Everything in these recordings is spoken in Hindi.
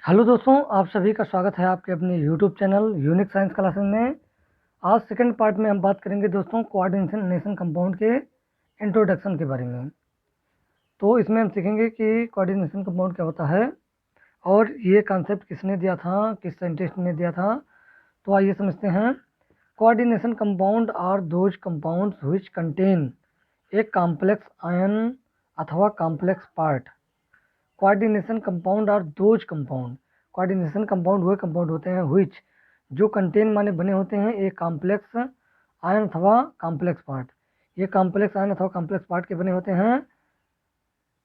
हेलो दोस्तों, आप सभी का स्वागत है आपके अपने YouTube channel unique science classes में। आज सेकंड पार्ट में हम बात करेंगे दोस्तों कोऑर्डिनेशन कंपाउंड के इंट्रोडक्शन के बारे में। तो इसमें हम सीखेंगे कि कोऑर्डिनेशन कंपाउंड क्या होता है और ये कॉन्सेप्ट किसने दिया था, किस साइंटिस्ट ने दिया था। तो आइए समझते हैं। Coordination compound are those compounds which contain एक कॉम्प्लेक्स आयन अथवा कॉम्प्लेक्स पार्ट। कोऑर्डिनेशन कंपाउंड और दोज कंपाउंड, कोऑर्डिनेशन कंपाउंड वो कंपाउंड होते हैं व्हिच जो कंटेन माने बने होते हैं एक कॉम्प्लेक्स आयन अथवा कॉम्प्लेक्स पार्ट। ये कॉम्प्लेक्स आयन अथवा कॉम्प्लेक्स पार्ट के बने होते हैं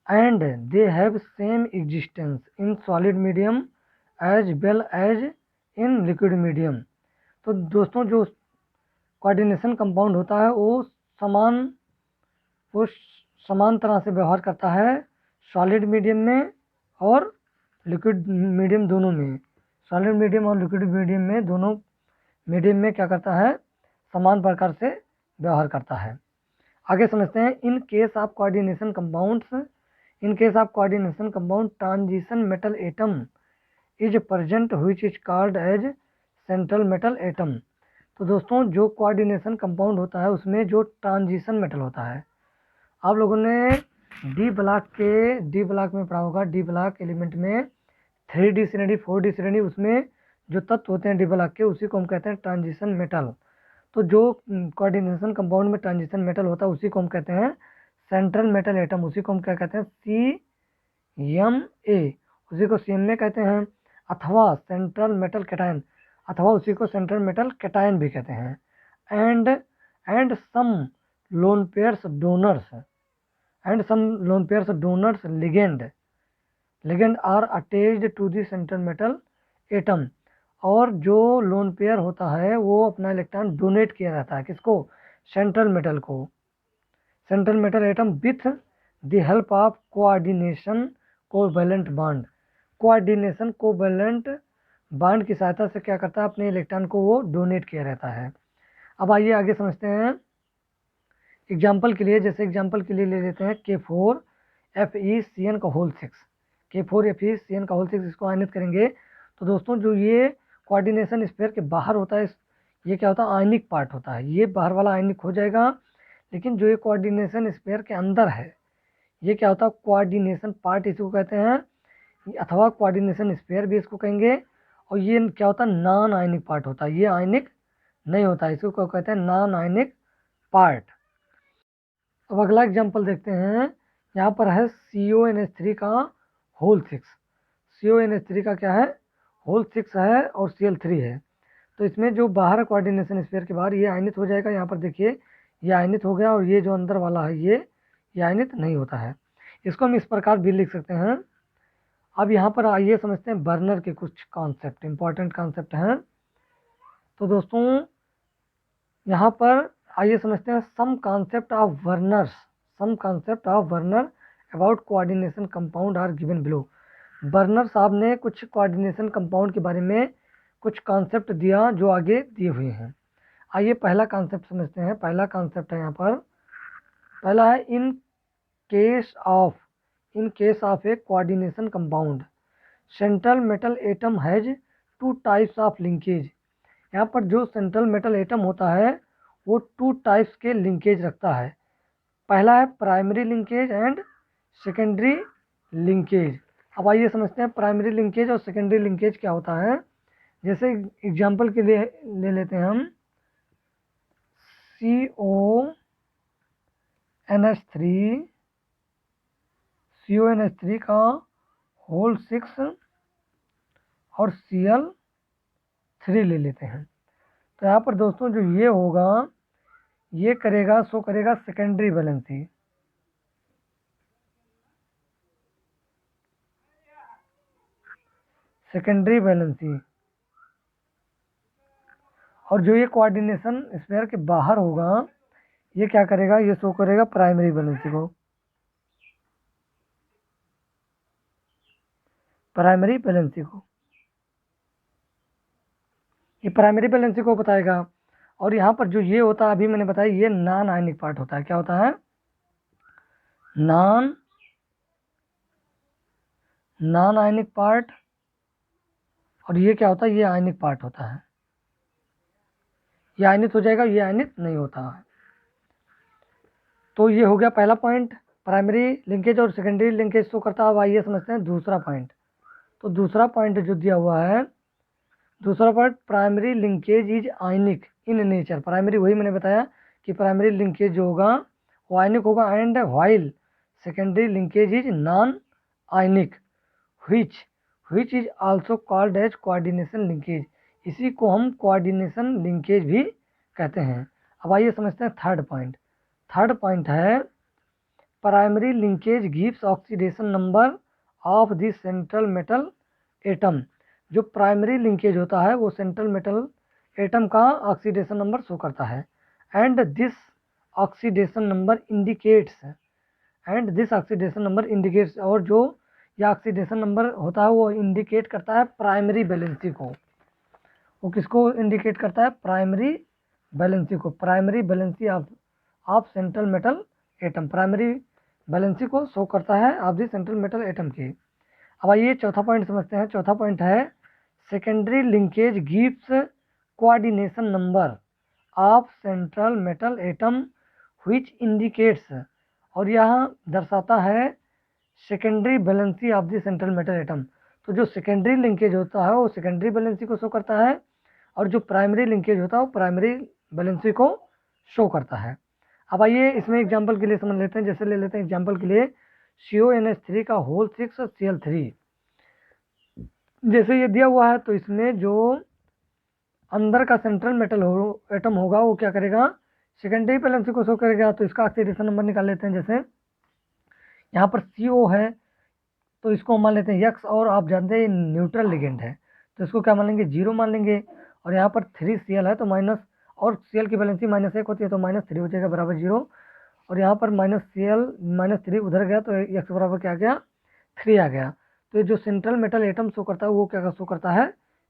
and they have same existence in solid medium as well as in liquid medium. तो दोस्तों जो कोऑर्डिनेशन कंपाउंड होता है वो समान तरह से व्यवहार करता है सॉलिड मीडियम में और लिक्विड मीडियम दोनों में। सॉलिड मीडियम और लिक्विड मीडियम में दोनों मीडियम में क्या करता है, समान प्रकार से व्यवहार करता है। आगे समझते हैं। In case of coordination compound transition metal atom is present which is called as central metal atom. तो दोस्तों जो कोऑर्डिनेशन कंपाउंड होता है उसमें जो ट्रांजिशन मेटल होता है, आप लोगों ने डी ब्लॉक में पढ़ा होगा। डी ब्लॉक एलिमेंट में 3D श्रेणी 4D श्रेणी, उसमें जो तत्व होते हैं डी ब्लॉक के उसी को हम कहते हैं ट्रांजिशन मेटल। तो जो कोऑर्डिनेशन कंपाउंड में ट्रांजिशन मेटल होता है उसी को हम कहते हैं सेंट्रल मेटल एटम। उसी को हम क्या कहते हैं, CMA, उसी को CMA कहते हैं, अथवा सेंट्रल मेटल कैटायन, अथवा उसी को सेंट्रल मेटल कैटायन भी कहते हैं। And some lone pairs donors ligand are attached to the central metal atom. और जो लोन पेयर होता है वो अपना इलेक्ट्रॉन डोनेट किया जाता है, किसको, central metal atom with the help of coordination covalent bond. Coordination covalent bond की सहायता से क्या करता है, अपने इलेक्ट्रॉन को वो डोनेट किया रहता है। अब आइए आगे समझते हैं। एग्जाम्पल के लिए ले लेते हैं K4FeCN का होल 6। K4FeCN का होल 6 इसको आयनित करेंगे तो दोस्तों जो ये कोऑर्डिनेशन स्फीयर के बाहर होता है, ये क्या होता है, आयनिक पार्ट होता है। ये बाहर वाला आयनिक हो जाएगा, लेकिन जो ये कोऑर्डिनेशन स्फीयर के अंदर है ये क्या होता है, कोऑर्डिनेशन पार्ट इसको कहते हैं, अथवा कोऑर्डिनेशन स्फीयर भी इसको कहेंगे। और ये क्या होता है, नॉन आयनिक पार्ट होता है, ये आयनिक नहीं होता, इसको क्या कहते हैं, नॉन आयनिक पार्ट। अब अगला एग्जाम्पल देखते हैं। यहाँ पर है CONH3 का होल 6। CONH3 का क्या है, होल 6 है और Cl3 है। तो इसमें जो बाहर कोऑर्डिनेशन स्फीयर के बाहर ये आयनित हो जाएगा। यहाँ पर देखिए ये आयनित हो गया, और ये जो अंदर वाला है ये आयनित नहीं होता है। इसको हम इस प्रकार भी लिख सकते हैं। अब यहाँ पर आइए समझते हैं बर्नर के कुछ कॉन्सेप्ट, इंपॉर्टेंट कॉन्सेप्ट हैं। तो दोस्तों यहाँ पर आइए समझते हैं some concept of Werner about coordination compound are given below. Werner साहब ने कुछ कोऑर्डिनेशन कंपाउंड के बारे में कुछ कॉन्सेप्ट दिया जो आगे दिए हुए हैं। आइए पहला कॉन्सेप्ट समझते हैं। पहला कॉन्सेप्ट है यहाँ पर, पहला है इन case of A coordination compound central metal atom has 2 types of linkage. यहाँ पर जो सेंट्रल मेटल एटम होता है वो 2 टाइप्स के लिंकेज रखता है। पहला है primary linkage and secondary linkage. अब आइए समझते हैं प्राइमरी लिंकेज और सेकेंडरी लिंकेज क्या होता है। जैसे एग्जांपल के लिए ले लेते हैं हम CONH3 का होल 6 और Cl3 ले लेते हैं। तो यहाँ पर दोस्तों जो ये होगा ये करेगा शो करेगा सेकेंडरी वैलेंसी। और जो ये कोऑर्डिनेशन स्फीयर के बाहर होगा ये क्या करेगा, ये शो करेगा प्राइमरी वैलेंसी को। ये प्राइमरी वैलेंसी को बताएगा। और यहाँ पर जो ये होता है अभी मैंने बताया ये नॉन आयनिक पार्ट होता है। क्या होता है, नॉन आयनिक पार्ट। और ये क्या होता है, ये आयनिक पार्ट होता है, ये आयनित हो जाएगा, ये आयनित नहीं होता है। तो ये हो गया पहला पॉइंट, प्राइमरी लिंकेज और सेकेंडरी लिंकेज शो करता है। अब आइए समझते हैं दूसरा पॉइंट। तो दूसरा पॉइंट जो दिया हुआ है, दूसरा point, primary linkage is ionic in nature. Primary वही मैंने बताया कि प्राइमरी लिंकेज जो होगा वो आयनिक होगा, and while secondary linkage is non ionic which is also called as coordination linkage. इसी को हम कोऑर्डिनेशन लिंकेज भी कहते हैं। अब आइए समझते हैं थर्ड पॉइंट। थर्ड पॉइंट है, primary linkage gives oxidation number of the central metal atom. जो प्राइमरी लिंकेज होता है वो सेंट्रल मेटल एटम का ऑक्सीडेशन नंबर शो करता है, and this oxidation number indicates और जो यह ऑक्सीडेशन नंबर होता है वो इंडिकेट करता है प्राइमरी वैलेंसी को। वो किसको इंडिकेट करता है, प्राइमरी वैलेंसी को, primary valency of central metal atom, primary valency को शो करता है of the central metal atom की। अब आइए चौथा पॉइंट समझते हैं। चौथा पॉइंट है, secondary linkage gives coordination number of central metal atom which indicates, और यह दर्शाता है secondary valency of the central metal atom. तो जो सेकेंडरी लिंकेज होता है वो सेकेंडरी वैलेंसी को शो करता है, और जो प्राइमरी लिंकेज होता है वो प्राइमरी वैलेंसी को शो करता है। अब आइए इसमें एग्जांपल के लिए समझ लेते हैं। जैसे ले लेते हैं एग्जांपल के लिए CONH3 का होल 6 Cl3। जैसे ये दिया हुआ है, तो इसमें जो अंदर का सेंट्रल मेटल एटम होगा वो क्या करेगा, सेकेंडरी वैलेंसी को शो करेगा। तो इसका ऑक्सीडेशन नंबर निकाल लेते हैं। जैसे यहाँ पर CO है तो इसको मान लेते हैं X, और आप जानते हैं न्यूट्रल लिगेंड है तो इसको क्या मान लेंगे, 0 मान लेंगे। और यहाँ पर 3Cl है तो माइनस, और Cl की वैलेंसी -1 होती है तो -3 हो जाएगा बराबर 0। और यहाँ पर -Cl -3 उधर गया तो X बराबर क्या आ गया, 3 आ गया। तो ये जो सेंट्रल मेटल एटम शो करता है वो क्या शो करता है,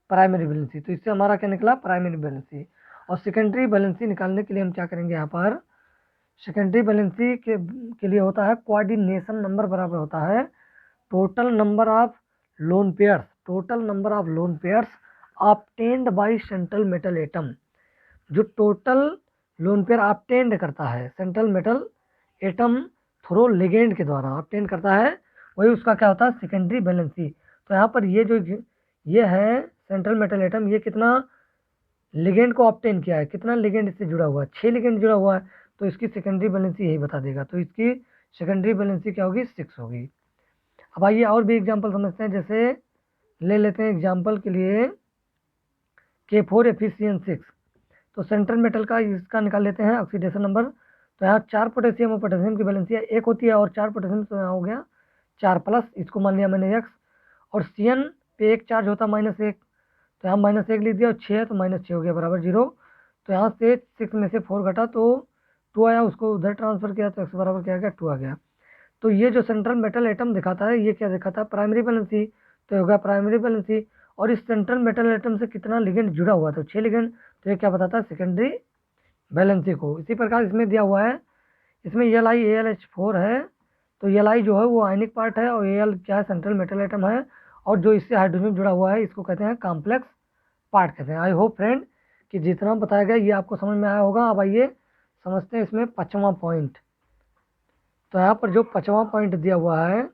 प्राइमरी वैलेंसी। तो इससे हमारा क्या निकला, प्राइमरी वैलेंसी। और सेकेंडरी वैलेंसी निकालने के लिए हम क्या करेंगे, यहाँ पर सेकेंडरी वैलेंसी के लिए होता है कोऑर्डिनेशन नंबर बराबर होता है total number of lone pairs obtained by central metal atom. जो टोटल लोन पेयर ऑब्टेन्ड करता है central metal atom through ligand के द्वारा ऑब्टेन करता है, वही उसका क्या होता है, सेकेंडरी वैलेंसी। तो यहाँ पर ये है सेंट्रल मेटल एटम, ये कितना लिगेंड को ऑब्टेन किया है, कितना लिगेंड इससे जुड़ा हुआ है, 6 लिगेंड जुड़ा हुआ है। तो इसकी सेकेंडरी वैलेंसी यही बता देगा। तो इसकी सेकेंडरी वैलेंसी क्या होगी, 6 होगी। अब आइए और भी एग्जाम्पल समझते हैं। जैसे ले लेते हैं एग्जाम्पल के लिए K4Fe6। तो सेंट्रल मेटल का इसका निकाल लेते हैं ऑक्सीडेशन नंबर। तो यहाँ 4 पोटेशियम और पोटेशियम की वैलेंसी 1 होती है, और 4 पोटेशियम तो यहाँ हो गया 4+, इसको मान लिया मैंने X। और Cn पे एक चार्ज होता -1, तो यहाँ -1 लिख दिया, और 6 है तो -6 हो गया बराबर 0। तो यहाँ से 6 में से 4 घटा तो 2 आया, उसको उधर ट्रांसफर किया तो X बराबर क्या आ गया, 2 आ गया। तो ये जो सेंट्रल मेटल एटम दिखाता है ये क्या दिखाता है, प्राइमरी वैलेंसी। तो होगा प्राइमरी वैलेंसी। और इस सेंट्रल मेटल एटम से कितना लिगेंड जुड़ा हुआ है, तो 6 लिगेंड। तो ये क्या बताता है, सेकेंडरी वैलेंसी को। इसी प्रकार इसमें दिया हुआ है, इसमें LiAlH4 है। तो Li जो है वो आयनिक पार्ट है, और Al क्या है, सेंट्रल मेटल एटम है। और जो इससे हाइड्रोजन जुड़ा हुआ है इसको कहते हैं कॉम्प्लेक्स पार्ट कहते हैं। आई होप फ्रेंड कि जितना बताया गया ये आपको समझ में आया होगा। अब आइए समझते हैं इसमें 5वां पॉइंट। तो यहाँ पर जो 5वां पॉइंट दिया हुआ है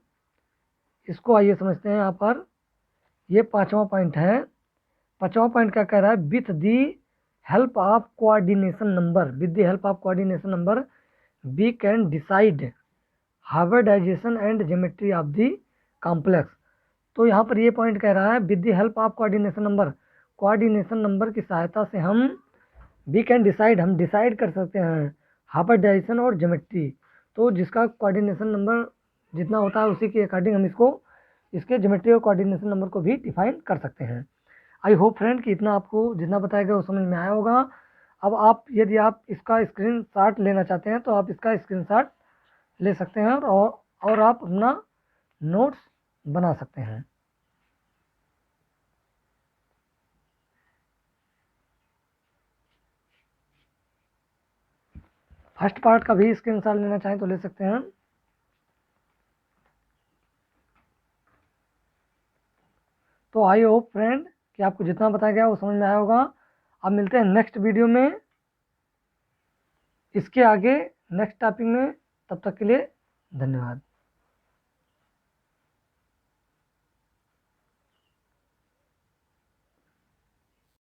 इसको आइए समझते हैं। यहाँ पर ये 5वां पॉइंट है। 5वां पॉइंट क्या कह रहा है, with the help of coordination number we can decide hybridisation and geometry of the complex. तो यहाँ पर ये पॉइंट कह रहा है with the help of coordination number की सहायता से हम हम डिसाइड कर सकते हैं हाइब्रिडाइजेशन और ज्योमेट्री। तो जिसका कोऑर्डिनेशन नंबर जितना होता है उसी के अकॉर्डिंग हम इसके ज्योमेट्री और कोऑर्डिनेशन नंबर को भी डिफाइन कर सकते हैं। आई होप फ्रेंड कि इतना आपको जितना बताया गया वो समझ में आया होगा। अब आप यदि आप इसका स्क्रीनशॉट लेना चाहते हैं तो आप इसका स्क्रीनशॉट ले सकते हैं, और आप अपना नोट्स बना सकते हैं। फर्स्ट पार्ट का भी स्क्रीनशॉट लेना चाहें तो ले सकते हैं। तो आई होप फ्रेंड कि आपको जितना बताया गया वो समझ में आया होगा। अब मिलते हैं नेक्स्ट वीडियो में इसके आगे नेक्स्ट टॉपिक में, तब तक के लिए धन्यवाद।